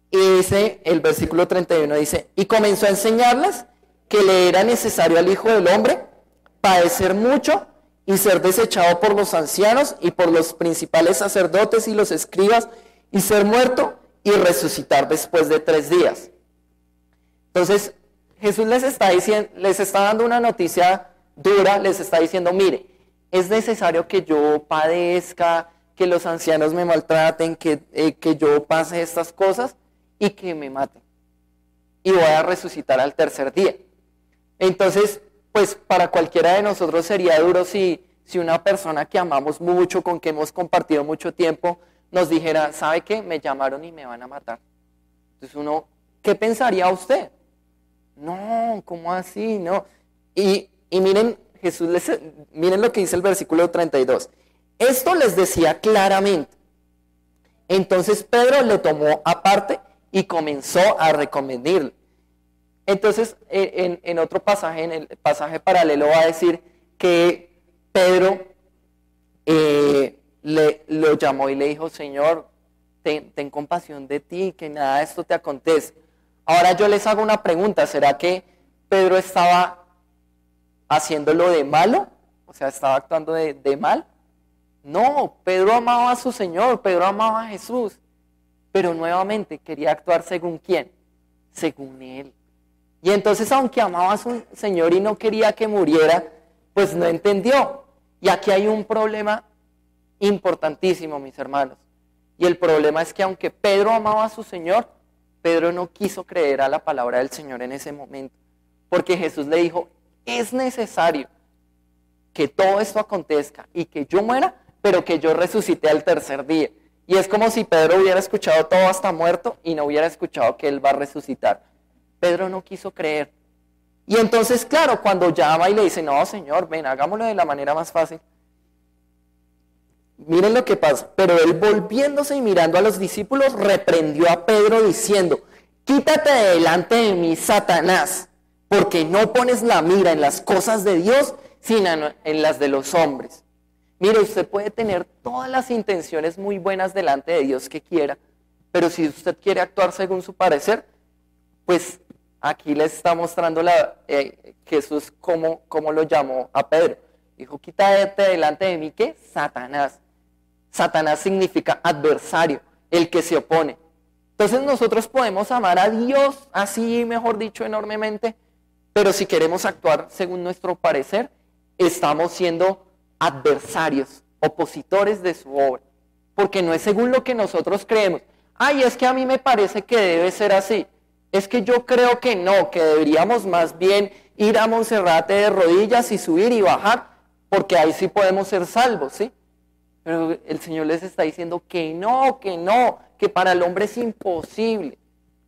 Y dice, el versículo 31 dice, y comenzó a enseñarles que le era necesario al Hijo del Hombre padecer mucho y ser desechado por los ancianos y por los principales sacerdotes y los escribas y ser muerto y resucitar después de 3 días. Entonces Jesús les está dando una noticia dura, les está diciendo, mire, es necesario que yo padezca, que los ancianos me maltraten, que yo pase estas cosas y que me maten. Y voy a resucitar al 3er día. Entonces, pues para cualquiera de nosotros sería duro si una persona que amamos mucho, con que hemos compartido mucho tiempo, nos dijera, ¿sabe qué? Me llamaron y me van a matar. Entonces uno, ¿qué pensaría usted? No, ¿cómo así? No. Y miren, miren lo que dice el versículo 32. Esto les decía claramente. Entonces Pedro le tomó aparte y comenzó a reconvenirle. Entonces, en otro pasaje, en el pasaje paralelo, va a decir que Pedro lo llamó y le dijo, Señor, ten compasión de ti, que nada de esto te acontece. Ahora yo les hago una pregunta, ¿será que Pedro estaba haciéndolo de malo? O sea, ¿estaba actuando de mal? No, Pedro amaba a su Señor, Pedro amaba a Jesús, pero nuevamente quería actuar según ¿quién? Según Él. Y entonces, aunque amaba a su Señor y no quería que muriera, pues no entendió. Y aquí hay un problema importantísimo, mis hermanos. Y el problema es que aunque Pedro amaba a su Señor, Pedro no quiso creer a la palabra del Señor en ese momento. Porque Jesús le dijo, es necesario que todo esto acontezca y que yo muera, pero que yo resucite al 3er día. Y es como si Pedro hubiera escuchado todo hasta muerto y no hubiera escuchado que Él va a resucitar. Pedro no quiso creer. Y entonces, claro, cuando llama y le dice, no, Señor, ven, hagámoslo de la manera más fácil. Miren lo que pasa. Pero él, volviéndose y mirando a los discípulos, reprendió a Pedro diciendo, quítate de delante de mí, Satanás, porque no pones la mira en las cosas de Dios, sino en las de los hombres. Mire, usted puede tener todas las intenciones muy buenas delante de Dios que quiera, pero si usted quiere actuar según su parecer, pues aquí les está mostrando Jesús cómo lo llamó a Pedro. Dijo, quítate delante de mí, ¿qué? Satanás. Satanás significa adversario, el que se opone. Entonces nosotros podemos amar a Dios, así mejor dicho, enormemente, pero si queremos actuar según nuestro parecer, estamos siendo adversarios, opositores de su obra, porque no es según lo que nosotros creemos. Ay, es que a mí me parece que debe ser así. Es que yo creo que no, que deberíamos más bien ir a Monserrate de rodillas y subir y bajar, porque ahí sí podemos ser salvos, ¿sí? Pero el Señor les está diciendo que no, que para el hombre es imposible,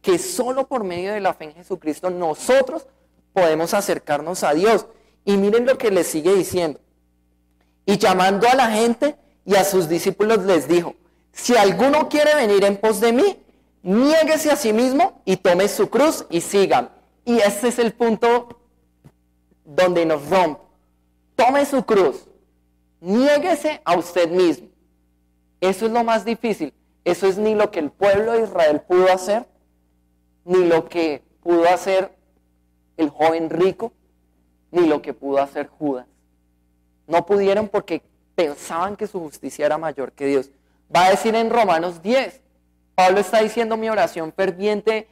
que solo por medio de la fe en Jesucristo nosotros podemos acercarnos a Dios. Y miren lo que les sigue diciendo. Y llamando a la gente y a sus discípulos les dijo, si alguno quiere venir en pos de mí, niéguese a sí mismo y tome su cruz y sígame. Y este es el punto donde nos rompe. Tome su cruz, niéguese a usted mismo. Eso es lo más difícil. Eso es ni lo que el pueblo de Israel pudo hacer, ni lo que pudo hacer el joven rico, ni lo que pudo hacer Judas. No pudieron porque pensaban que su justicia era mayor que Dios. Va a decir en Romanos 10, Pablo está diciendo, mi oración ferviente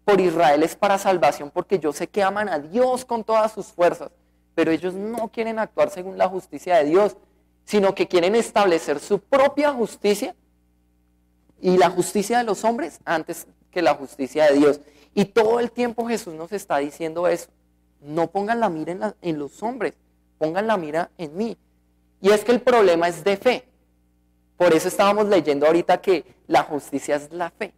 por Israel es para salvación, porque yo sé que aman a Dios con todas sus fuerzas, pero ellos no quieren actuar según la justicia de Dios, sino que quieren establecer su propia justicia y la justicia de los hombres antes que la justicia de Dios. Y todo el tiempo Jesús nos está diciendo eso. No pongan la mira en los hombres, pongan la mira en mí. Y es que el problema es de fe. Por eso estábamos leyendo ahorita que la justicia es la fe.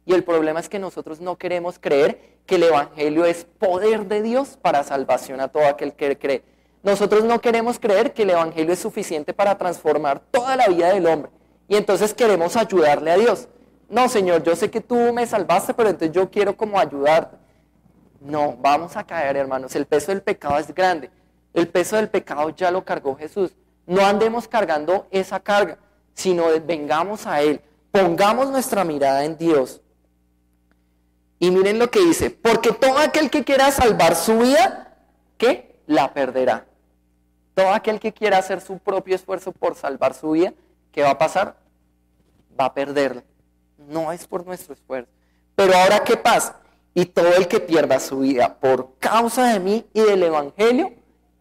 Y el problema es que nosotros no queremos creer que el Evangelio es poder de Dios para salvación a todo aquel que cree. Nosotros no queremos creer que el Evangelio es suficiente para transformar toda la vida del hombre. Y entonces queremos ayudarle a Dios. No, Señor, yo sé que tú me salvaste, pero entonces yo quiero como ayudarte. No, vamos a caer, hermanos. El peso del pecado es grande. El peso del pecado ya lo cargó Jesús. No andemos cargando esa carga, sino vengamos a Él. Pongamos nuestra mirada en Dios. Y miren lo que dice, porque todo aquel que quiera salvar su vida, ¿qué? La perderá. Todo aquel que quiera hacer su propio esfuerzo por salvar su vida, ¿qué va a pasar? Va a perderla. No es por nuestro esfuerzo. Pero ahora, ¿qué pasa? Y todo el que pierda su vida por causa de mí y del Evangelio,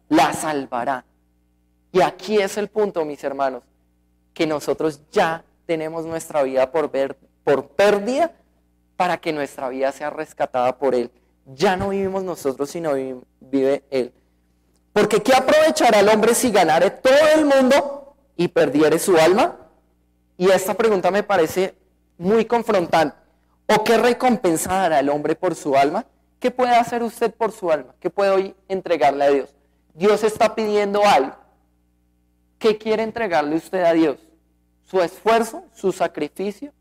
la salvará. Y aquí es el punto, mis hermanos, que nosotros ya tenemos nuestra vida por pérdida para que nuestra vida sea rescatada por Él. Ya no vivimos nosotros, sino vive Él. Porque ¿qué aprovechará el hombre si ganare todo el mundo y perdiere su alma? Y esta pregunta me parece muy confrontante. ¿O qué recompensa dará el hombre por su alma? ¿Qué puede hacer usted por su alma? ¿Qué puede hoy entregarle a Dios? Dios está pidiendo algo. ¿Qué quiere entregarle usted a Dios? ¿Su esfuerzo? ¿Su sacrificio?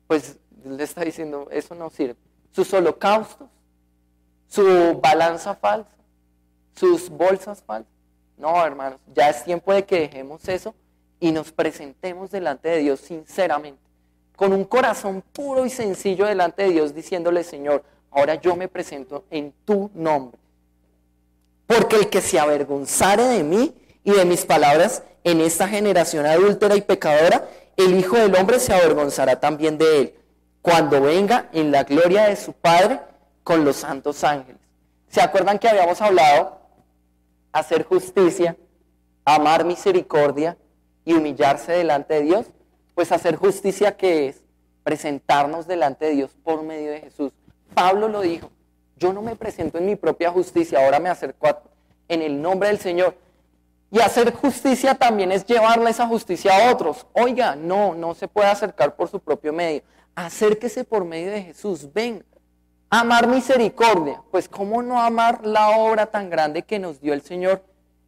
Pues le está diciendo, eso no sirve. ¿Sus holocaustos? ¿Su balanza falsa? ¿Sus bolsas falsas? No, hermanos, ya es tiempo de que dejemos eso y nos presentemos delante de Dios sinceramente, con un corazón puro y sencillo delante de Dios, diciéndole, Señor, ahora yo me presento en tu nombre. Porque el que se avergonzare de mí y de mis palabras en esta generación adúltera y pecadora, el Hijo del Hombre se avergonzará también de él, cuando venga en la gloria de su Padre con los santos ángeles. ¿Se acuerdan que habíamos hablado? Hacer justicia, amar misericordia y humillarse delante de Dios. Pues hacer justicia, ¿qué es? Presentarnos delante de Dios por medio de Jesús. Pablo lo dijo, yo no me presento en mi propia justicia, ahora me acerco en el nombre del Señor. Y hacer justicia también es llevarle esa justicia a otros. Oiga, no se puede acercar por su propio medio. Acérquese por medio de Jesús, ven. Amar misericordia, pues ¿cómo no amar la obra tan grande que nos dio el Señor,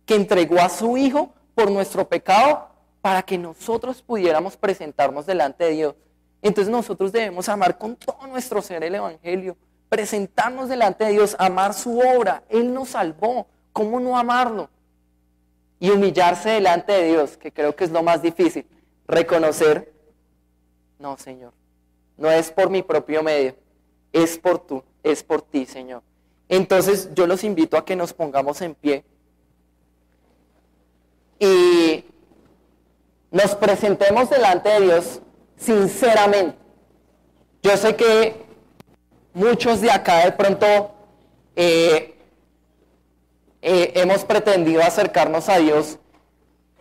que entregó a su Hijo por nuestro pecado, para que nosotros pudiéramos presentarnos delante de Dios? Entonces nosotros debemos amar con todo nuestro ser el Evangelio, presentarnos delante de Dios, amar su obra. Él nos salvó, ¿cómo no amarlo? Y humillarse delante de Dios, que creo que es lo más difícil, reconocer, no, Señor, no es por mi propio medio, es por ti, Señor. Entonces yo los invito a que nos pongamos en pie y nos presentemos delante de Dios sinceramente. Yo sé que muchos de acá de pronto hemos pretendido acercarnos a Dios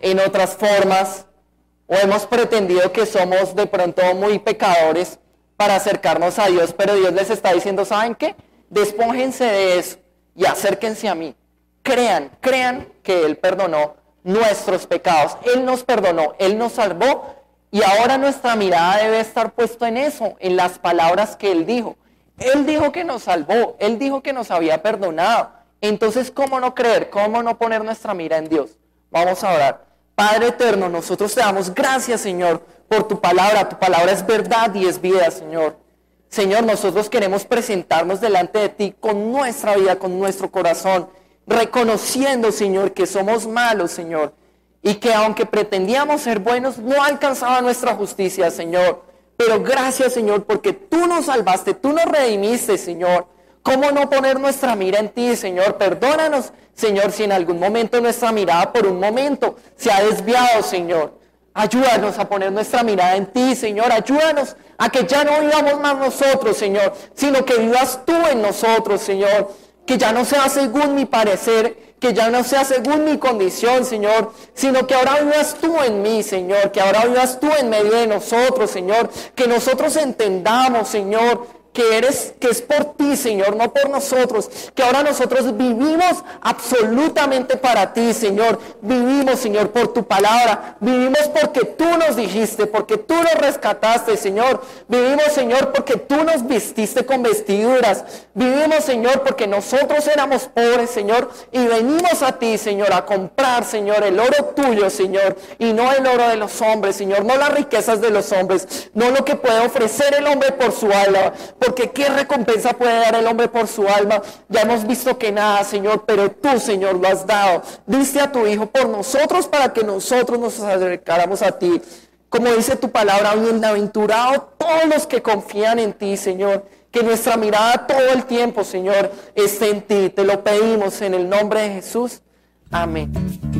en otras formas, o hemos pretendido que somos de pronto muy pecadores para acercarnos a Dios, pero Dios les está diciendo, ¿saben qué? Despójense de eso y acérquense a mí. Crean que Él perdonó nuestros pecados. Él nos perdonó, Él nos salvó, y ahora nuestra mirada debe estar puesta en eso, en las palabras que Él dijo. Él dijo que nos salvó, Él dijo que nos había perdonado. Entonces, ¿cómo no creer? ¿Cómo no poner nuestra mira en Dios? Vamos a orar. Padre eterno, nosotros te damos gracias, Señor, por tu palabra. Tu palabra es verdad y es vida, Señor. Señor, nosotros queremos presentarnos delante de ti con nuestra vida, con nuestro corazón, reconociendo, Señor, que somos malos, Señor, y que aunque pretendíamos ser buenos, no alcanzaba nuestra justicia, Señor. Pero gracias, Señor, porque tú nos salvaste, tú nos redimiste, Señor. ¿Cómo no poner nuestra mira en ti, Señor? Perdónanos, Señor, si en algún momento nuestra mirada por un momento se ha desviado, Señor. Ayúdanos a poner nuestra mirada en ti, Señor. Ayúdanos a que ya no vivamos más nosotros, Señor, sino que vivas tú en nosotros, Señor. Que ya no sea según mi parecer, que ya no sea según mi condición, Señor, sino que ahora vivas tú en mí, Señor. Que ahora vivas tú en medio de nosotros, Señor. Que nosotros entendamos, Señor, que es por ti, Señor, no por nosotros, que ahora nosotros vivimos absolutamente para ti, Señor. Vivimos, Señor, por tu palabra, vivimos porque tú nos dijiste, porque tú nos rescataste, Señor. Vivimos, Señor, porque tú nos vestiste con vestiduras. Vivimos, Señor, porque nosotros éramos pobres, Señor, y venimos a ti, Señor, a comprar, Señor, el oro tuyo, Señor, y no el oro de los hombres, Señor, no las riquezas de los hombres, no lo que puede ofrecer el hombre por su alma, porque ¿qué recompensa puede dar el hombre por su alma? Ya hemos visto que nada, Señor, pero tú, Señor, lo has dado. Diste a tu Hijo por nosotros para que nosotros nos acercáramos a ti. Como dice tu palabra, bienaventurados todos los que confían en ti, Señor. Que nuestra mirada todo el tiempo, Señor, esté en ti. Te lo pedimos en el nombre de Jesús. Amén.